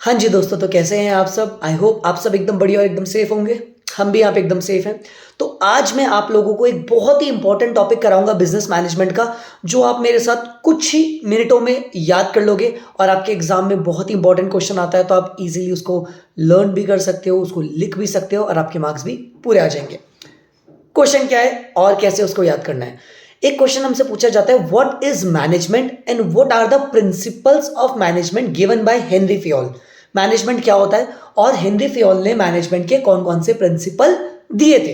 हाँ जी दोस्तों, तो कैसे हैं आप सब। आई होप आप सब एकदम बढ़िया और एकदम सेफ होंगे। हम भी यहाँ पे एकदम सेफ हैं। तो आज मैं आप लोगों को एक बहुत ही इंपॉर्टेंट टॉपिक कराऊंगा बिजनेस मैनेजमेंट का, जो आप मेरे साथ कुछ ही मिनटों में याद कर लोगे और आपके एग्जाम में बहुत ही इंपॉर्टेंट क्वेश्चन आता है तो आप इजीली उसको लर्न भी कर सकते हो, उसको लिख भी सकते हो और आपके मार्क्स भी पूरे आ जाएंगे। क्वेश्चन क्या है और कैसे उसको याद करना है। एक क्वेश्चन हमसे पूछा जाता है, what is management and what are the principles of management given by Henri Fayol. Management क्या होता है और हेनरी फियोल ने मैनेजमेंट के कौन कौन से प्रिंसिपल दिए थे।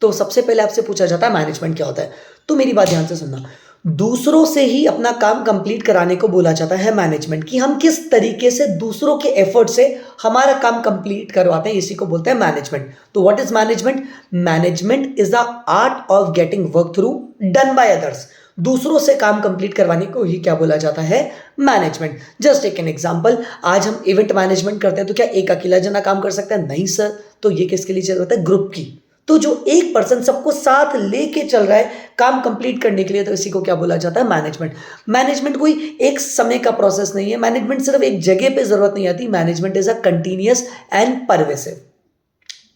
तो सबसे पहले आपसे पूछा जाता है मैनेजमेंट क्या होता है। तो मेरी बात ध्यान से सुनना, दूसरों से ही अपना काम कंप्लीट कराने को बोला जाता है मैनेजमेंट, कि हम किस तरीके से दूसरों के एफर्ट से हमारा काम कंप्लीट करवाते हैं, इसी को बोलते हैं मैनेजमेंट। तो what is management? Management is the art of getting work through done by others. दूसरों से काम कंप्लीट करवाने को ही क्या बोला जाता है? Management. Just take an example, आज हम इवेंट मैनेजमेंट करते हैं तो क्या एक अकेला जना काम कर सकता है? नहीं सर। तो ये किसके लिए जरूरत है? ग्रुप की। तो जो एक पर्सन सबको साथ लेके चल रहा है काम कंप्लीट करने के लिए, तो इसी को क्या बोला जाता है? मैनेजमेंट। मैनेजमेंट कोई एक समय का प्रोसेस नहीं है, मैनेजमेंट सिर्फ एक जगह पे जरूरत नहीं आती, management is a continuous and pervasive.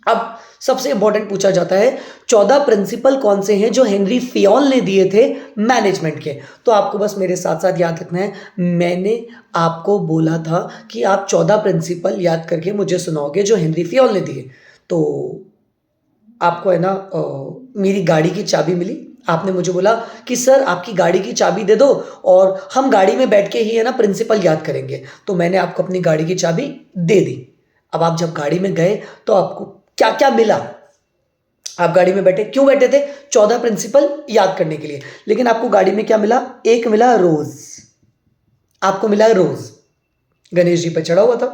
अब सबसे इंपॉर्टेंट पूछा जाता है 14 प्रिंसिपल कौन से हैं जो हेनरी फियोल ने दिए थे मैनेजमेंट के। तो आपको बस मेरे साथ साथ याद रखना है, मैंने आपको बोला था कि आप 14 प्रिंसिपल याद करके मुझे सुनाओगे जो हेनरी फियोल ने दिए। तो आपको है ना मेरी गाड़ी की चाबी मिली, आपने मुझे बोला कि सर आपकी गाड़ी की चाबी दे दो और हम गाड़ी में बैठ के ही है ना प्रिंसिपल याद करेंगे। तो मैंने आपको अपनी गाड़ी की चाबी दे दी। अब आप जब गाड़ी में गए तो आपको क्या क्या मिला? आप गाड़ी में बैठे, क्यों बैठे थे? 14 प्रिंसिपल याद करने के लिए। लेकिन आपको गाड़ी में क्या मिला? एक मिला रोज। आपको मिला रोज, गणेश जी पे चढ़ा हुआ था।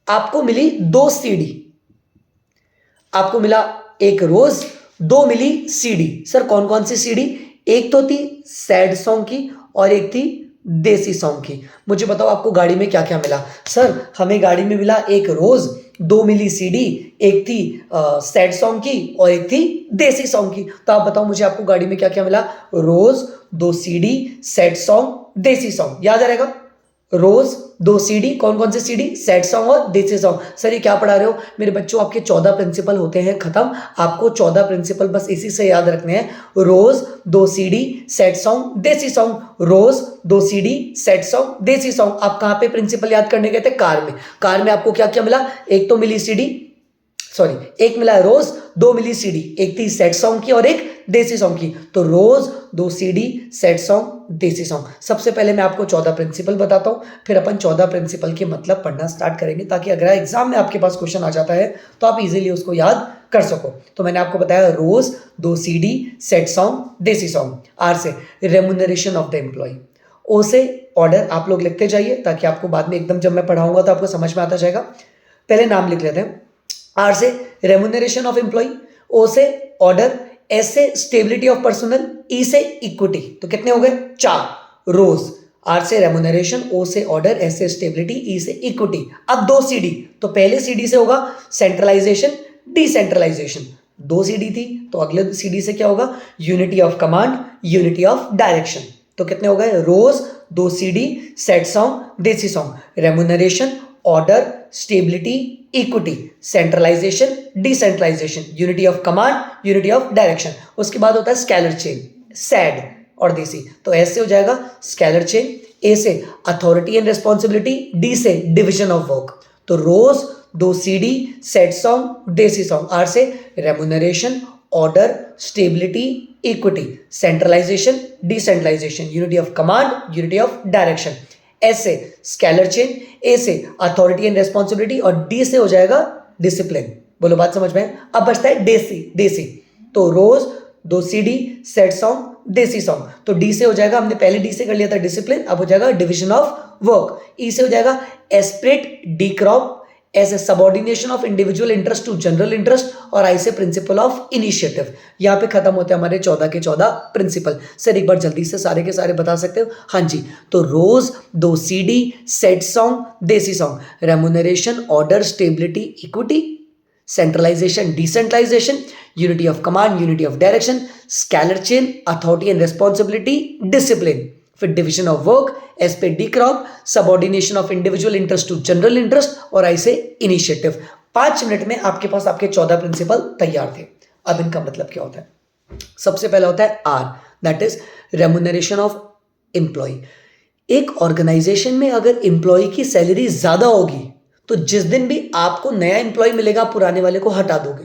आपको मिली 2 सीडी। आपको मिला एक रोज, 2 मिली सीडी। सर कौन कौन सी सीडी? एक तो थी सैड सॉन्ग की और एक थी देसी सॉन्ग की। मुझे बताओ आपको गाड़ी में क्या क्या मिला? सर हमें गाड़ी में मिला एक रोज, 2 मिली सीडी, एक थी सैड सॉन्ग की और एक थी देसी सॉन्ग की। तो आप बताओ मुझे आपको गाड़ी में क्या क्या मिला? रोज, 2 CD, sad song, desi song. याद रहेगा? रोज, 2 सीडी, कौन कौन से सीडी? सैड सॉन्ग और देसी सॉन्ग। सर ये क्या पढ़ा रहे हो? मेरे बच्चों आपके 14 प्रिंसिपल होते हैं खत्म, आपको 14 प्रिंसिपल बस इसी से याद रखने हैं। रोज, 2 CD, sad song, desi song. रोज, 2 CD, sad song, desi song. आप कहाँ पे प्रिंसिपल याद करने गए थे? कार में। कार में आपको क्या क्या मिला? एक तो मिली सीडी, सॉरी एक मिला रोज, 2 मिली सीडी, एक थी सैड सॉन्ग की और एक देसी सॉन्ग की। तो rose, 2 CD, sad song, desi song. सबसे पहले मैं आपको 14 प्रिंसिपल बताता हूं, फिर अपन 14 प्रिंसिपल के मतलब पढ़ना स्टार्ट करेंगे, ताकि अगर एग्जाम में आपके पास क्वेश्चन आ जाता है तो आप इजीली उसको याद कर सको। तो मैंने आपको बताया रोज, 2 CD, sad song, desi song. R से रेमुनरेशन ऑफ द एम्प्लॉय। ओ से ऑर्डर। आप लोग लिखते जाइए ताकि आपको बाद में एकदम जब मैं पढ़ाऊंगा तो आपको समझ में आता जाएगा। पहले नाम लिख लेते हैं। आर से रेमुनरेशन ऑफ एम्प्लॉय, ओ से ऑर्डर, एस से स्टेबिलिटी ऑफ पर्सनल, ई से इक्विटी। तो कितने हो गए? 4। रोज, आर से रेमुनरेशन, ओ से ऑर्डर, एस से स्टेबिलिटी, ई से इक्विटी। अब 2 सीडी, तो पहले सीडी से होगा सेंट्रलाइजेशन, डिसेंट्रलाइजेशन। 2 सीडी थी तो अगले सीडी से क्या होगा? Unity of command, unity of direction. तो कितने हो गए? Rose, 2 CD, sad song, desi song. Remuneration, order, stability, equity, centralisation, decentralisation, unity of command, unity of direction. उसके बाद होता है स्केलर चेन, सैड और देसी। तो एस से हो जाएगा स्केलर चेन, ए से अथॉरिटी एंड रिस्पॉन्सिबिलिटी, डी से डिविजन ऑफ वर्क। तो rose, 2 CD, sad song, desi song. R से remuneration, order, stability, equity, centralisation, decentralisation, unity of command, unity of direction. S से स्केलर चेन, ए से authority and responsibility और D से हो जाएगा discipline. बोलो बात समझ में? अब बचता है देसी। तो rose, 2 CD, sad song, desi song. तो डी से हो जाएगा, हमने पहले डी से कर लिया था डिसिप्लिन, अब हो जाएगा डिविजन ऑफ वर्क। ई से हो जाएगा esprit, de corps, as a subordination of individual interest to general interest और आई से प्रिंसिपल ऑफ इनिशिएटिव। यहाँ पे खत्म होते हैं हमारे 14 के 14 प्रिंसिपल। सर एक बार जल्दी से सारे के सारे बता सकते हो? हाँ जी। तो rose, 2 CD, sad song, desi song. Remuneration, order, stability, equity, centralisation, decentralisation, unity of command, unity of direction, scalar chain, authority and responsibility, discipline. फिर डिविजन ऑफ वर्क, एस पे D corps, subordination of individual interest to general interest और ऐसे initiative. 5 minute में आपके पास आपके 14 principal तैयार थे। अब इनका मतलब क्या होता है? सबसे पहला होता है R, that is remuneration of employee. एक ऑर्गेनाइजेशन में अगर एम्प्लॉय की सैलरी ज्यादा होगी तो जिस दिन भी आपको नया एम्प्लॉय मिलेगा पुराने वाले को हटा दोगे,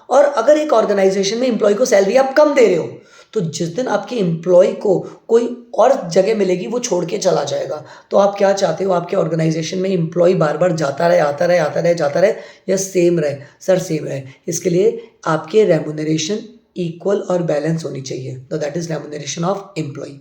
और अगर एक ऑर्गेनाइजेशन में एम्प्लॉय को सैलरी आप कम दे रहे हो तो जिस दिन आपके एम्प्लॉय को कोई और जगह मिलेगी वो छोड़ के चला जाएगा। तो आप क्या चाहते हो? आपके ऑर्गेनाइजेशन में एम्प्लॉय बार बार जाता रहे, आता रहे, आता रहे, जाता रहे, या सेम रहे? सर सेम रहे। इसके लिए आपके रेम्यूनरेशन इक्वल और बैलेंस होनी चाहिए, तो that is remuneration of employ.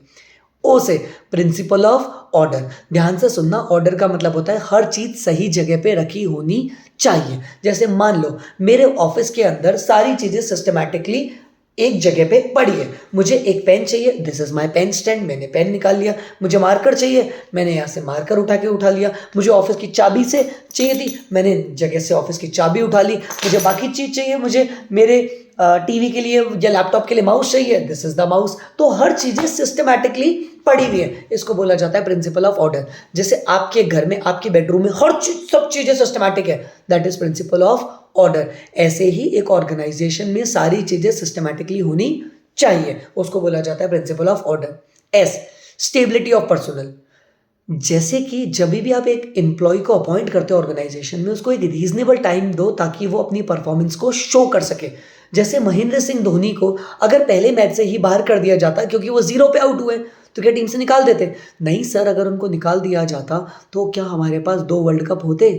ओ से प्रिंसिपल ऑफ ऑर्डर। ध्यान से सुनना, ऑर्डर का मतलब होता है हर चीज सही जगह पे रखी होनी चाहिए। जैसे मान लो मेरे ऑफिस के अंदर सारी चीजें सिस्टमैटिकली एक जगह पे पड़ी है। मुझे एक पेन चाहिए, this is my pen stand, मैंने पेन निकाल लिया। मुझे मार्कर चाहिए, मैंने यहाँ से मार्कर उठा लिया। मुझे ऑफिस की चाबी से चाहिए थी, मैंने जगह से ऑफिस की चाबी उठा ली। मुझे बाकी चीज चाहिए, मुझे मेरे टीवी के लिए या लैपटॉप के लिए माउस चाहिए, दिस इज द माउस। तो हर चीजें सिस्टमैटिकली पड़ी हुई है, इसको बोला जाता है प्रिंसिपल ऑफ ऑर्डर। जैसे आपके घर में, आपके बेडरूम में हर चीज, सब चीजें सिस्टमैटिक है, that is principle of order. ऐसे ही एक ऑर्गेनाइजेशन में सारी चीजें सिस्टमैटिकली होनी चाहिए, उसको बोला जाता है principle of order. S, stability of personal. जैसे कि जब भी आप एक एम्प्लॉय को अपॉइंट करते हो ऑर्गेनाइजेशन में, उसको एक रीजनेबल टाइम दो ताकि वो अपनी परफॉर्मेंस को शो कर सके। जैसे महेंद्र सिंह धोनी को अगर पहले मैच से ही बाहर कर दिया जाता क्योंकि वो 0 पे आउट हुए, तो क्या टीम से निकाल देते? नहीं सर, अगर उनको निकाल दिया जाता तो क्या हमारे पास 2 वर्ल्ड कप होते?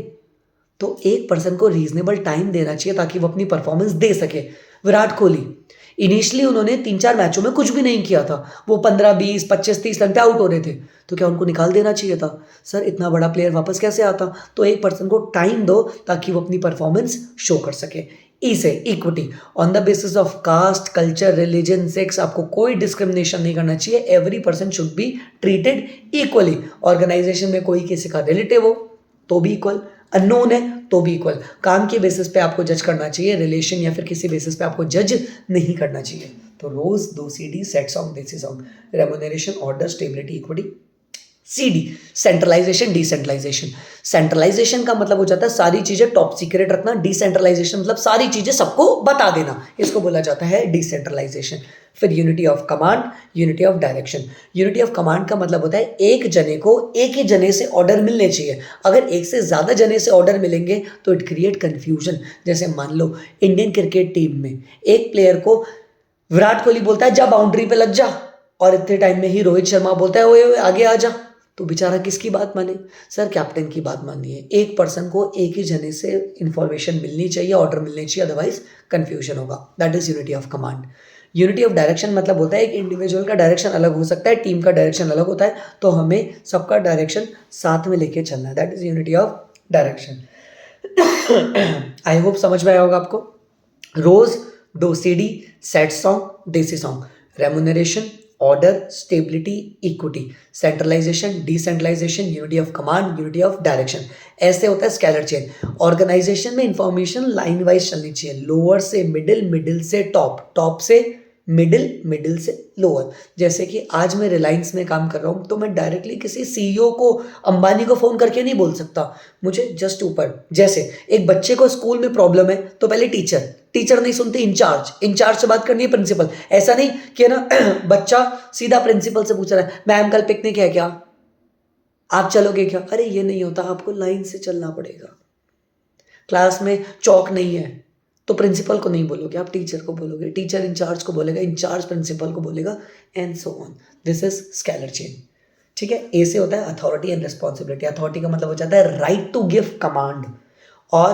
तो एक पर्सन को रीजनेबल टाइम देना चाहिए ताकि वो अपनी परफॉर्मेंस दे सके। विराट कोहली, इनिशियली उन्होंने 3-4 मैचों में कुछ भी नहीं किया था, वो 15, 20, 25, 30 रन पे आउट हो रहे थे, तो क्या उनको निकाल देना चाहिए था? सर इतना बड़ा प्लेयर वापस कैसे आता? तो एक पर्सन को टाइम दो ताकि वो अपनी परफॉर्मेंस शो कर सके। ई से equity, on the basis of caste, culture, religion, sex, आपको कोई डिस्क्रिमिनेशन नहीं करना चाहिए। Every person should be treated equally. Organisation में कोई किसी का रिलेटिव हो तो भी इक्वल, अननोन है तो भी इक्वल। काम के बेसिस पे आपको जज करना चाहिए, रिलेशन या फिर किसी बेसिस पे आपको जज नहीं करना चाहिए। तो rose 2 CD, set song, desi song, remuneration, order, stability, equity. CD, centralisation, decentralisation. Centralisation का मतलब हो जाता है सारी चीजें टॉप सीक्रेट रखना, डिसेंट्रलाइजेशन मतलब सारी चीजें सबको बता देना, इसको बोला जाता है डिसेंट्रलाइजेशन। फिर unity of command, unity of direction. Unity of command का मतलब होता है एक जने को एक ही जने से ऑर्डर मिलने चाहिए। अगर एक से ज्यादा जने से ऑर्डर मिलेंगे तो इट क्रिएट कंफ्यूजन। जैसे मान लो इंडियन क्रिकेट टीम में एक प्लेयर को विराट कोहली बोलता है जा बाउंड्री पे लग जा, और इतने टाइम में ही रोहित शर्मा बोलता है ओए आगे आ जा, तो बेचारा किसकी बात माने? सर कैप्टन की बात माननी है। एक पर्सन को एक ही जने से इंफॉर्मेशन मिलनी चाहिए, ऑर्डर मिलनी चाहिए, अदरवाइज कंफ्यूजन होगा। That is unity of command. Unity of direction मतलब होता है एक इंडिविजुअल का डायरेक्शन अलग हो सकता है, टीम का डायरेक्शन अलग होता है, तो हमें सबका डायरेक्शन साथ में लेके चलना है, that is unity of direction. I hope समझ में आया होगा आपको। Rose 2 CD, set song, desi song, remuneration, order, stability, equity, centralisation, decentralisation, unity of command, unity of direction. ऐसे होता है स्केलर चेन। ऑर्गेनाइजेशन में इंफॉर्मेशन लाइन वाइज चलनी चाहिए, लोअर से मिडिल, मिडिल से टॉप, टॉप से मिडिल, मिडिल से लोअर। जैसे कि आज मैं रिलायंस में काम कर रहा हूँ तो मैं डायरेक्टली किसी CEO को, अंबानी को फ़ोन करके नहीं बोल सकता, मुझे जस्ट ऊपर। जैसे एक बच्चे को स्कूल में प्रॉब्लम है तो पहले टीचर नहीं सुनते, इंचार्ज से बात करनी है, प्रिंसिपल। ऐसा नहीं कि ना बच्चा सीधा प्रिंसिपल से पूछ रहा है मैम कल पिकनिक है क्या, आप चलोगे क्या? अरे ये नहीं होता, आपको लाइन से चलना पड़ेगा। क्लास में चौक नहीं है तो प्रिंसिपल को नहीं बोलोगे, आप टीचर को बोलोगे, टीचर इंचार्ज को बोलेगा, इंचार्ज प्रिंसिपल को बोलेगा, and so on. This is scalar chain. ठीक है। ए से होता है अथॉरिटी एंड रिस्पॉन्सिबिलिटी। अथॉरिटी का मतलब हो जाता है राइट टू गिव कमांड, और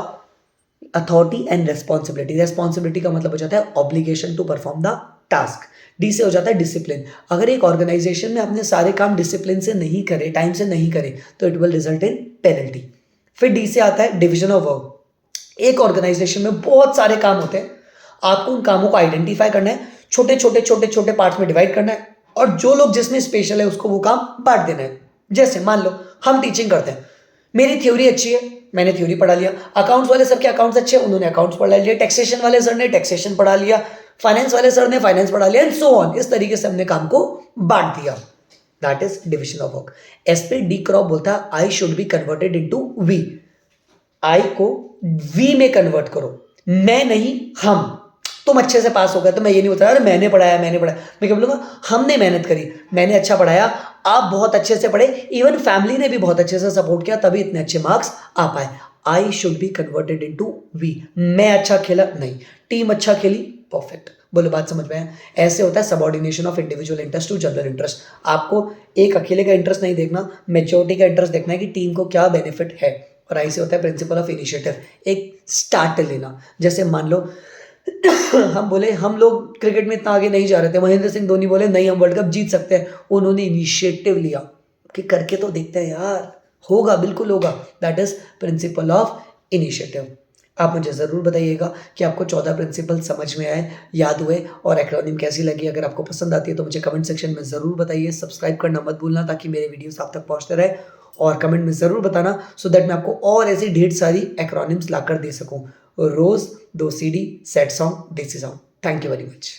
अथॉरिटी एंड रिस्पॉन्सिबिलिटी, रिस्पॉन्सिबिलिटी का मतलब हो जाता है obligation to perform the task. D से हो जाता है डिसिप्लिन। अगर एक ऑर्गेनाइजेशन में आपने सारे काम डिसिप्लिन से नहीं करे, टाइम से नहीं करे, तो it will result in penalty. फिर डी से आता है डिविजन ऑफ वर्क। एक ऑर्गेनाइजेशन में बहुत सारे काम होते हैं, आपको उन कामों को आइडेंटिफाई करना है, छोटे छोटे पार्ट्स में डिवाइड करना है, और जो लोग जिसमें स्पेशल है उसको वो काम बांट देना है। जैसे मान लो हम टीचिंग करते हैं, मेरी थ्योरी अच्छी है, मैंने थ्योरी पढ़ा लिया, अकाउंट्स वाले सर के अकाउंट्स अच्छे हैं, उन्होंने अकाउंट्स पढ़ा लिया, टैक्सेशन वाले सर ने टैक्सेशन पढ़ा लिया, फाइनेंस वाले सर ने फाइनेंस पढ़ा लिया, एंड सो ऑन। इस तरीके से हमने काम को बांट दिया। That is division of work. S पे डी क्रॉप बोलता है I should be converted into V, I को वी में कन्वर्ट करो, मैं नहीं हम। तुम अच्छे से पास हो गए तो मैं ये नहीं बता रहा अरे मैंने पढ़ाया, मैं क्या बोलूंगा हमने मेहनत करी, मैंने अच्छा पढ़ाया, आप बहुत अच्छे से पढ़े, इवन फैमिली ने भी बहुत अच्छे से सपोर्ट किया, तभी इतने अच्छे मार्क्स आ पाए। I should be converted into we, मैं अच्छा खेला नहीं, टीम अच्छा खेली, परफेक्ट। बोलो बात समझ में आया? ऐसे होता है subordination of individual interest to general interest. आपको एक अकेले का इंटरेस्ट नहीं देखना, मेजॉरिटी का इंटरेस्ट देखना है कि टीम को क्या बेनिफिट है। और ऐसे होता है प्रिंसिपल ऑफ इनिशिएटिव, एक स्टार्ट लेना। जैसे मान लो हम बोले हम लोग क्रिकेट में इतना आगे नहीं जा रहे थे, महेंद्र सिंह धोनी बोले नहीं हम वर्ल्ड कप जीत सकते हैं, उन्होंने इनिशिएटिव लिया कि करके तो देखते हैं यार, होगा बिल्कुल होगा। That is principle of initiative. आप मुझे ज़रूर बताइएगा कि आपको 14 प्रिंसिपल समझ में आए, याद हुए, और एक्रोनिम कैसी लगी। अगर आपको पसंद आती है तो मुझे कमेंट सेक्शन में ज़रूर बताइए। सब्सक्राइब करना मत भूलना ताकि मेरे वीडियोस आप तक पहुंचते रहे, और कमेंट में ज़रूर बताना सो दैट मैं आपको और ऐसी ढेर सारी एक्रोनिम्स ला कर दे सकूँ। रोज़ 2 CD, set song, DC song. Thank you very much.